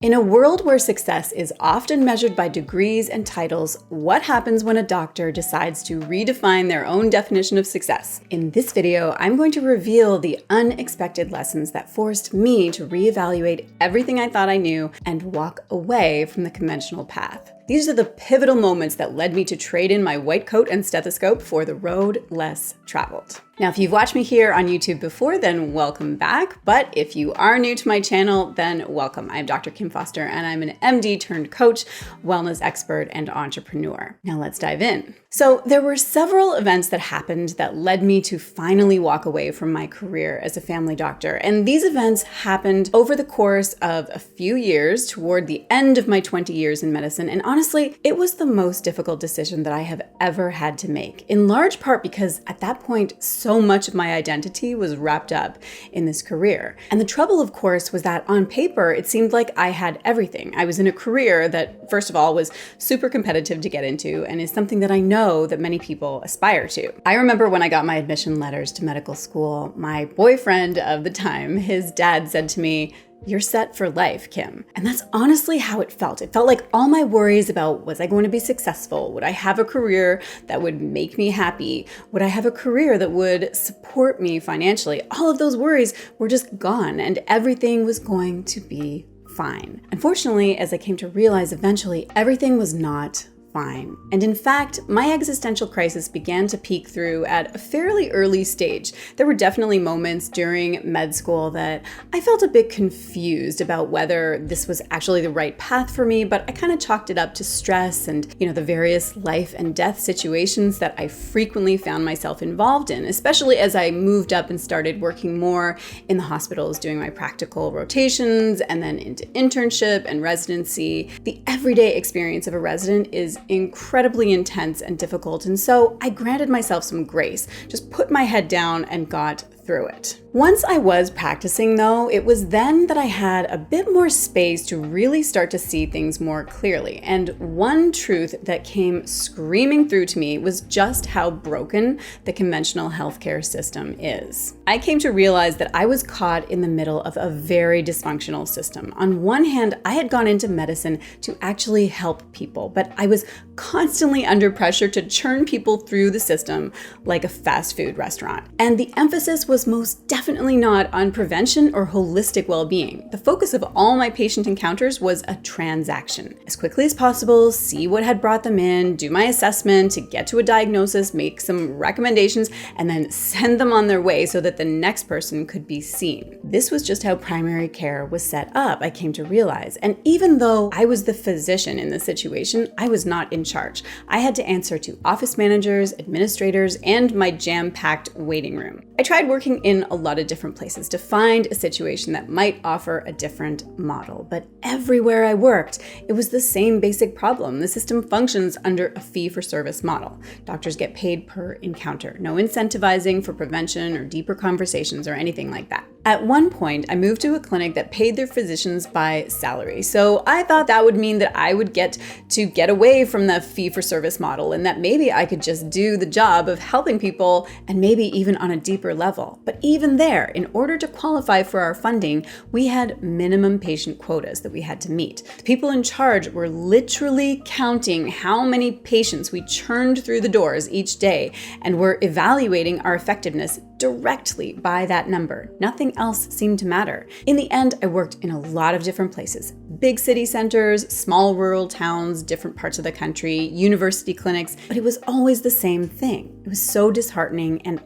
In a world where success is often measured by degrees and titles, what happens when a doctor decides to redefine their own definition of success? In this video, I'm going to reveal the unexpected lessons that forced me to reevaluate everything I thought I knew and walk away from the conventional path. These are the pivotal moments that led me to trade in my white coat and stethoscope for the road less traveled. Now, if you've watched me here on YouTube before, then welcome back. But if you are new to my channel, then welcome. I'm Dr. Kim Foster, and I'm an MD turned coach, wellness expert, and entrepreneur. Now let's dive in. So there were several events that happened that led me to finally walk away from my career as a family doctor. And these events happened over the course of a few years toward the end of my 20 years in medicine. And honestly, it was the most difficult decision that I have ever had to make, in large part because at that point, so much of my identity was wrapped up in this career. And the trouble, of course, was that on paper, it seemed like I had everything. I was in a career that, first of all, was super competitive to get into and is something that I know that many people aspire to. I remember when I got my admission letters to medical school, my boyfriend of the time, his dad said to me, "You're set for life, Kim." And that's honestly how it felt. It felt like all my worries about, was I going to be successful? Would I have a career that would make me happy? Would I have a career that would support me financially? All of those worries were just gone and everything was going to be fine. Unfortunately, as I came to realize eventually, everything was not fine. And in fact, my existential crisis began to peak through at a fairly early stage. There were definitely moments during med school that I felt a bit confused about whether this was actually the right path for me, but I kind of chalked it up to stress and, the various life and death situations that I frequently found myself involved in, especially as I moved up and started working more in the hospitals, doing my practical rotations and then into internship and residency. The everyday experience of a resident is incredibly intense and difficult, and so I granted myself some grace, just put my head down and got through it. Once I was practicing though, it was then that I had a bit more space to really start to see things more clearly. And one truth that came screaming through to me was just how broken the conventional healthcare system is. I came to realize that I was caught in the middle of a very dysfunctional system. On one hand, I had gone into medicine to actually help people, but I was constantly under pressure to churn people through the system like a fast food restaurant. And the emphasis was most definitely not on prevention or holistic well-being. The focus of all my patient encounters was a transaction. As quickly as possible, see what had brought them in, do my assessment to get to a diagnosis, make some recommendations, and then send them on their way so that the next person could be seen. This was just how primary care was set up, I came to realize. And even though I was the physician in this situation, I was not in charge. I had to answer to office managers, administrators, and my jam-packed waiting room. I tried working in a lot of different places to find a situation that might offer a different model. But everywhere I worked, it was the same basic problem. The system functions under a fee-for-service model. Doctors get paid per encounter. No incentivizing for prevention or deeper conversations or anything like that. At one point, I moved to a clinic that paid their physicians by salary. So I thought that would mean that I would get away from the fee-for-service model and that maybe I could just do the job of helping people and maybe even on a deeper level. But even there, in order to qualify for our funding, we had minimum patient quotas that we had to meet. The people in charge were literally counting how many patients we churned through the doors each day and were evaluating our effectiveness directly by that number. Nothing else seemed to matter. In the end, I worked in a lot of different places. Big city centers, small rural towns, different parts of the country, university clinics, but it was always the same thing. It was so disheartening. And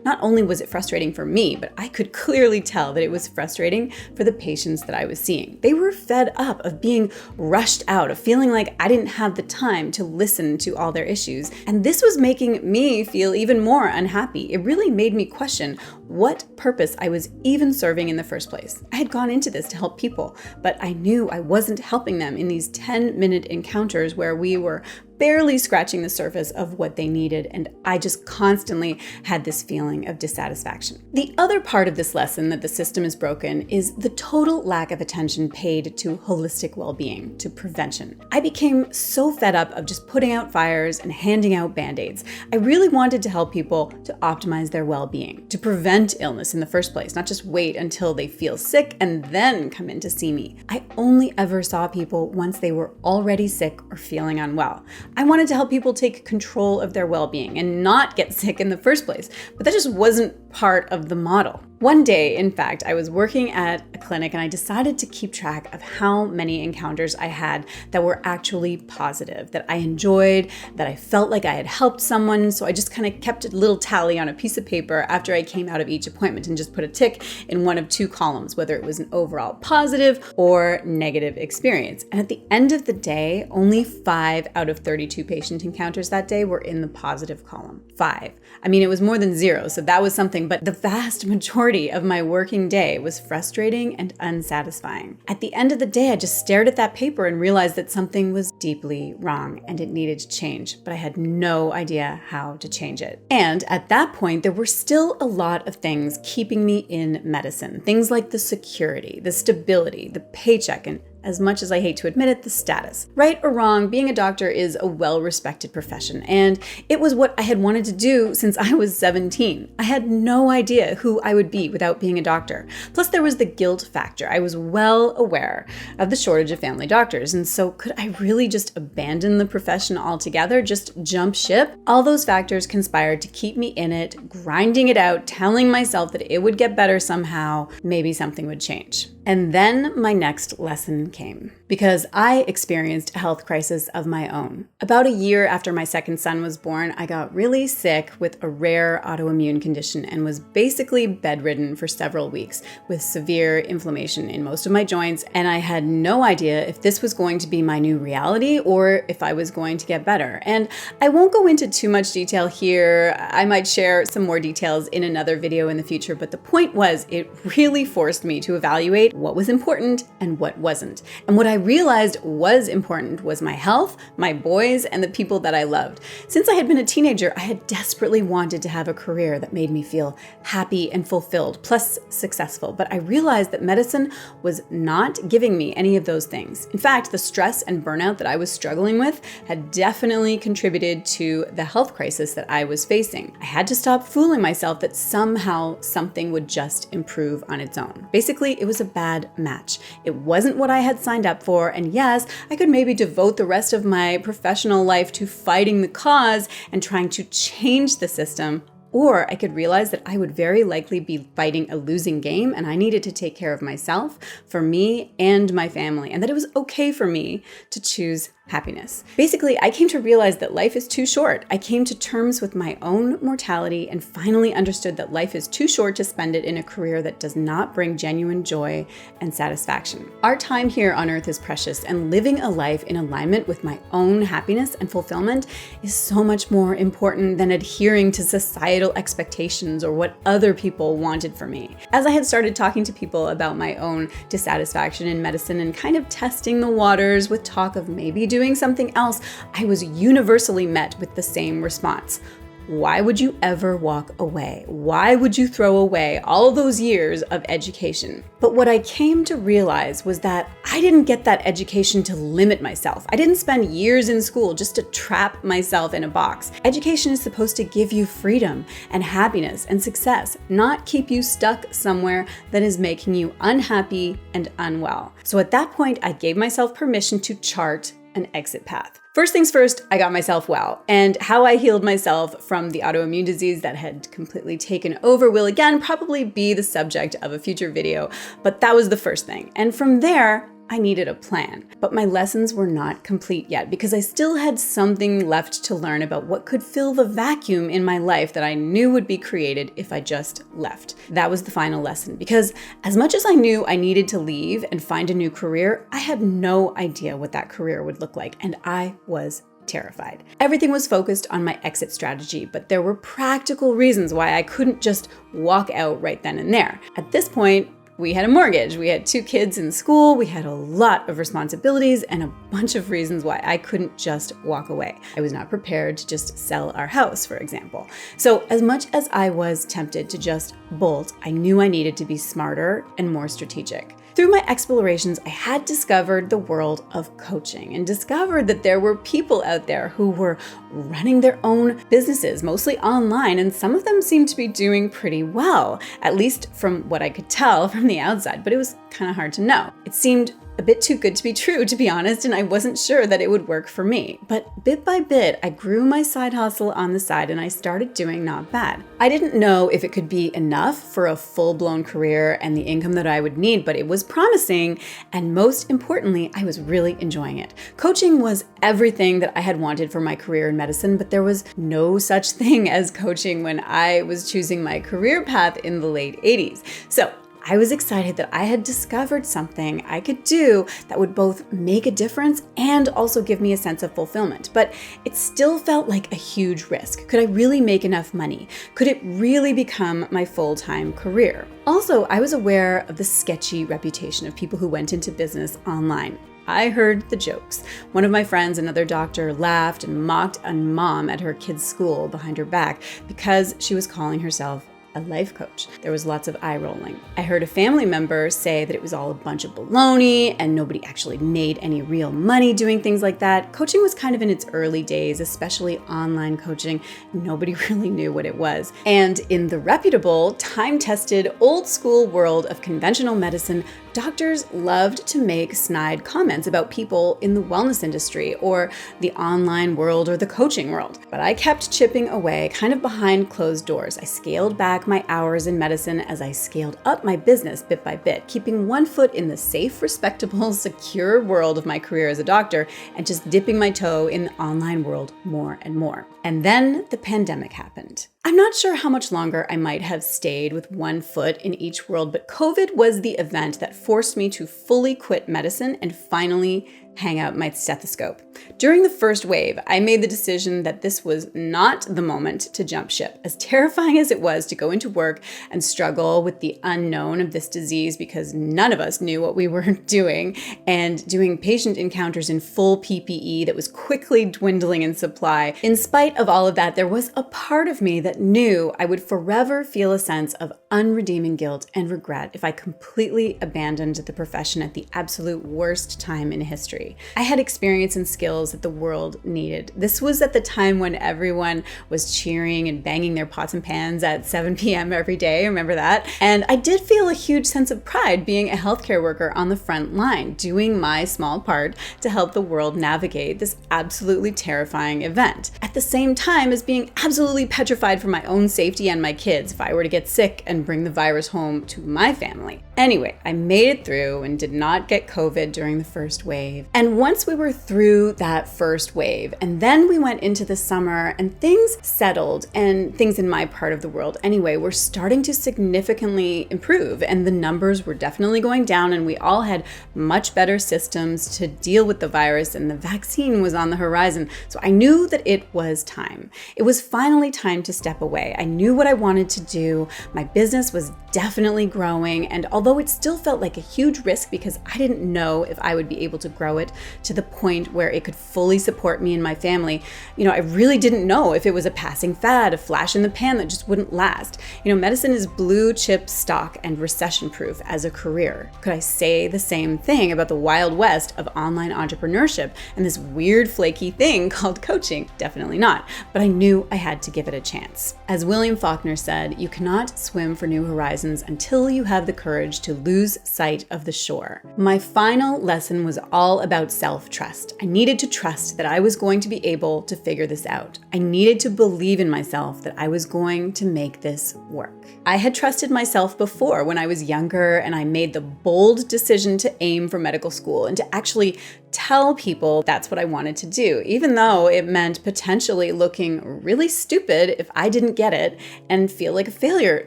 not only was it frustrating for me, but I could clearly tell that it was frustrating for the patients that I was seeing. They were fed up of being rushed out, of feeling like I didn't have the time to listen to all their issues. And this was making me feel even more unhappy. It really made me question what purpose I was even serving in the first place. I had gone into this to help people, but I knew I wasn't helping them in these 10-minute encounters where we were barely scratching the surface of what they needed, and I just constantly had this feeling of dissatisfaction. The other part of this lesson that the system is broken is the total lack of attention paid to holistic well-being, to prevention. I became so fed up of just putting out fires and handing out band-aids. I really wanted to help people to optimize their well-being, to prevent illness in the first place, not just wait until they feel sick and then come in to see me. I only ever saw people once they were already sick or feeling unwell. I wanted to help people take control of their well-being and not get sick in the first place, but that just wasn't part of the model. One day, in fact, I was working at a clinic and I decided to keep track of how many encounters I had that were actually positive, that I enjoyed, that I felt like I had helped someone. So I just kind of kept a little tally on a piece of paper after I came out of each appointment and just put a tick in one of two columns, whether it was an overall positive or negative experience. And at the end of the day, only 5 out of 32 patient encounters that day were in the positive column. 5. I mean, it was more than 0, so that was something, but the vast majority of my working day was frustrating and unsatisfying. At the end of the day, I just stared at that paper and realized that something was deeply wrong and it needed to change, but I had no idea how to change it. And at that point, there were still a lot of things keeping me in medicine. Things like the security, the stability, the paycheck, and as much as I hate to admit it, the status. Right or wrong, being a doctor is a well-respected profession, and it was what I had wanted to do since I was 17. I had no idea who I would be without being a doctor. Plus, there was the guilt factor. I was well aware of the shortage of family doctors, and so could I really just abandon the profession altogether, just jump ship? All those factors conspired to keep me in it, grinding it out, telling myself that it would get better somehow, maybe something would change. And then my next lesson came, because I experienced a health crisis of my own. About a year after my second son was born, I got really sick with a rare autoimmune condition and was basically bedridden for several weeks with severe inflammation in most of my joints, and I had no idea if this was going to be my new reality or if I was going to get better. And I won't go into too much detail here. I might share some more details in another video in the future, but the point was it really forced me to evaluate what was important and what wasn't. And what I realized was important was my health, my boys, and the people that I loved. Since I had been a teenager, I had desperately wanted to have a career that made me feel happy and fulfilled, plus successful. But I realized that medicine was not giving me any of those things. In fact, the stress and burnout that I was struggling with had definitely contributed to the health crisis that I was facing. I had to stop fooling myself that somehow something would just improve on its own. Basically, it was a bad match. It wasn't what I had signed up for, and yes, I could maybe devote the rest of my professional life to fighting the cause and trying to change the system, or I could realize that I would very likely be fighting a losing game and I needed to take care of myself, for me and my family, and that it was okay for me to choose happiness. Basically, I came to realize that life is too short. I came to terms with my own mortality and finally understood that life is too short to spend it in a career that does not bring genuine joy and satisfaction. Our time here on earth is precious, and living a life in alignment with my own happiness and fulfillment is so much more important than adhering to societal expectations or what other people wanted for me. As I had started talking to people about my own dissatisfaction in medicine and kind of testing the waters with talk of maybe doing something else, I was universally met with the same response. Why would you ever walk away? Why would you throw away all those years of education? But what I came to realize was that I didn't get that education to limit myself. I didn't spend years in school just to trap myself in a box. Education is supposed to give you freedom and happiness and success, not keep you stuck somewhere that is making you unhappy and unwell. So at that point, I gave myself permission to chart an exit path. First things first, I got myself well, and how I healed myself from the autoimmune disease that had completely taken over will again probably be the subject of a future video, but that was the first thing. And from there, I needed a plan. But my lessons were not complete yet because I still had something left to learn about what could fill the vacuum in my life that I knew would be created if I just left. That was the final lesson, because as much as I knew I needed to leave and find a new career, I had no idea what that career would look like, and I was terrified. Everything was focused on my exit strategy, but there were practical reasons why I couldn't just walk out right then and there. At this point, We had a mortgage, we had 2 kids in school, we had a lot of responsibilities and a bunch of reasons why I couldn't just walk away. I was not prepared to just sell our house, for example. So as much as I was tempted to just bolt, I knew I needed to be smarter and more strategic. Through my explorations, I had discovered the world of coaching and discovered that there were people out there who were running their own businesses, mostly online, and some of them seemed to be doing pretty well, at least from what I could tell from the outside, but it was kind of hard to know. It seemed a bit too good to be true, to be honest, and I wasn't sure that it would work for me. But bit by bit, I grew my side hustle on the side and I started doing not bad. I didn't know if it could be enough for a full-blown career and the income that I would need, but it was promising, and most importantly, I was really enjoying it. Coaching was everything that I had wanted for my career in medicine, but there was no such thing as coaching when I was choosing my career path in the late 80s. So I was excited that I had discovered something I could do that would both make a difference and also give me a sense of fulfillment. But it still felt like a huge risk. Could I really make enough money? Could it really become my full-time career? Also, I was aware of the sketchy reputation of people who went into business online. I heard the jokes. One of my friends, another doctor, laughed and mocked a mom at her kid's school behind her back because she was calling herself a life coach. There was lots of eye rolling. I heard a family member say that it was all a bunch of baloney and nobody actually made any real money doing things like that. Coaching was kind of in its early days, especially online coaching. Nobody really knew what it was. And in the reputable, time-tested, old-school world of conventional medicine, doctors loved to make snide comments about people in the wellness industry or the online world or the coaching world. But I kept chipping away, kind of behind closed doors. I scaled back my hours in medicine as I scaled up my business bit by bit, keeping one foot in the safe, respectable, secure world of my career as a doctor and just dipping my toe in the online world more and more. And then the pandemic happened. I'm not sure how much longer I might have stayed with one foot in each world, but COVID was the event that forced me to fully quit medicine and finally hang out my stethoscope. During the first wave, I made the decision that this was not the moment to jump ship. As terrifying as it was to go into work and struggle with the unknown of this disease because none of us knew what we were doing, and doing patient encounters in full PPE that was quickly dwindling in supply, in spite of all of that, there was a part of me that knew I would forever feel a sense of unredeeming guilt and regret if I completely abandoned the profession at the absolute worst time in history. I had experience and skills that the world needed. This was at the time when everyone was cheering and banging their pots and pans at 7 p.m. every day. Remember that? And I did feel a huge sense of pride being a healthcare worker on the front line, doing my small part to help the world navigate this absolutely terrifying event. At the same time as being absolutely petrified for my own safety and my kids if I were to get sick and bring the virus home to my family. Anyway, I made it through and did not get COVID during the first wave. And once we were through that first wave, and then we went into the summer and things settled, and things in my part of the world anyway were starting to significantly improve, and the numbers were definitely going down, and we all had much better systems to deal with the virus, and the vaccine was on the horizon. So I knew that it was time. It was finally time to step away. I knew what I wanted to do. My business was definitely growing, and although it still felt like a huge risk because I didn't know if I would be able to grow it to the point where it could fully support me and my family, I really didn't know if it was a passing fad, a flash in the pan that just wouldn't last. Medicine is blue chip stock and recession proof as a career. Could I say the same thing about the Wild West of online entrepreneurship and this weird flaky thing called coaching? Definitely not, but I knew I had to give it a chance. As William Faulkner said, you cannot swim for new horizons until you have the courage to lose sight of the shore. My final lesson was all about self-trust. I needed to trust that I was going to be able to figure this out. I needed to believe in myself that I was going to make this work. I had trusted myself before when I was younger and I made the bold decision to aim for medical school and to actually tell people that's what I wanted to do, even though it meant potentially looking really stupid if I didn't get it and feel like a failure.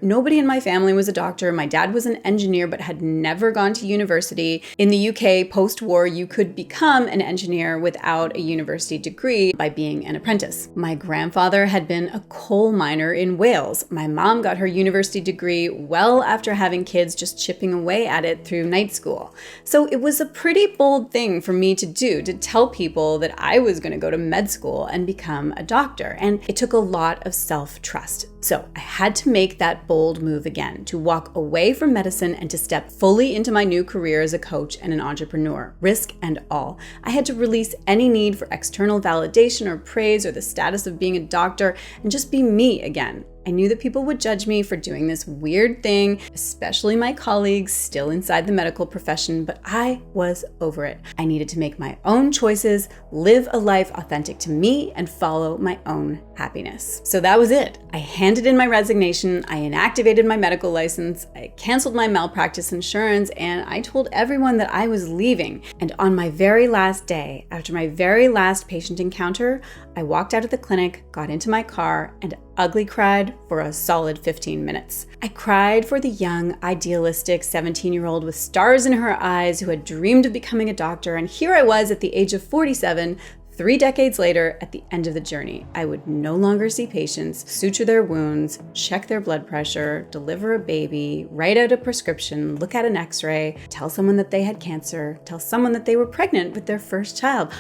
Nobody in my family was a doctor. My dad was an engineer but had never gone to university. In the UK, post-war, you could become an engineer without a university degree by being an apprentice. My grandfather had been a coal miner in Wales. My mom got her university degree well after having kids, just chipping away at it through night school. So it was a pretty bold thing for me to do, to tell people that I was going to go to med school and become a doctor. And it took a lot of self-trust. So I had to make that bold move again, to walk away from medicine and to step fully into my new career as a coach and an entrepreneur, risk and all. I had to release any need for external validation or praise or the status of being a doctor and just be me again. I knew that people would judge me for doing this weird thing, especially my colleagues still inside the medical profession, but I was over it. I needed to make my own choices, live a life authentic to me, and follow my own happiness. So that was it. I handed in my resignation, I inactivated my medical license, I canceled my malpractice insurance, and I told everyone that I was leaving. And on my very last day, after my very last patient encounter, I walked out of the clinic, got into my car, and ugly cried for a solid 15 minutes. I cried for the young, idealistic 17-year-old with stars in her eyes who had dreamed of becoming a doctor, and here I was at the age of 47, 3 decades later, at the end of the journey. I would no longer see patients, suture their wounds, check their blood pressure, deliver a baby, write out a prescription, look at an x-ray, tell someone that they had cancer, tell someone that they were pregnant with their first child.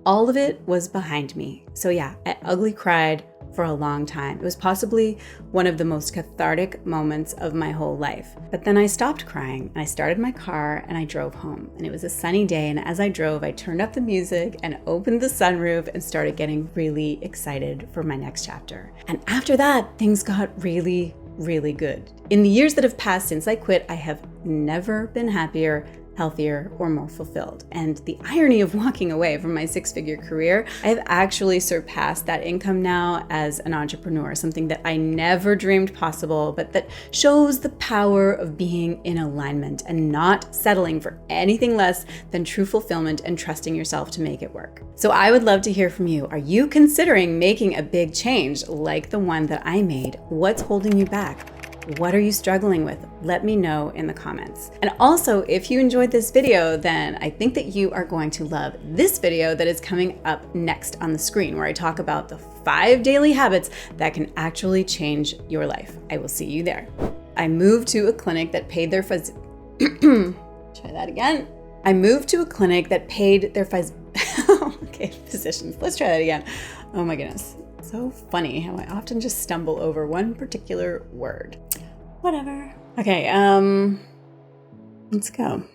All of it was behind me. So yeah, I ugly cried for a long time. It was possibly one of the most cathartic moments of my whole life. But then I stopped crying and I started my car and I drove home. And it was a sunny day, and as I drove, I turned up the music and opened the sunroof and started getting really excited for my next chapter. And after that, things got really, really good. In the years that have passed since I quit, I have never been happier, healthier, or more fulfilled. And the irony of walking away from my 6-figure career, I have actually surpassed that income now as an entrepreneur, something that I never dreamed possible, but that shows the power of being in alignment and not settling for anything less than true fulfillment and trusting yourself to make it work. So I would love to hear from you. Are you considering making a big change like the one that I made? What's holding you back? What are you struggling with? Let me know in the comments. And also, if you enjoyed this video, then I think that you are going to love this video that is coming up next on the screen, where I talk about the 5 daily habits that can actually change your life. I will see you there. I moved to a clinic that paid their try that again. I moved to a clinic that paid their physicians. Let's try that again. Oh my goodness. So funny how I often just stumble over one particular word. Whatever. Okay, let's go.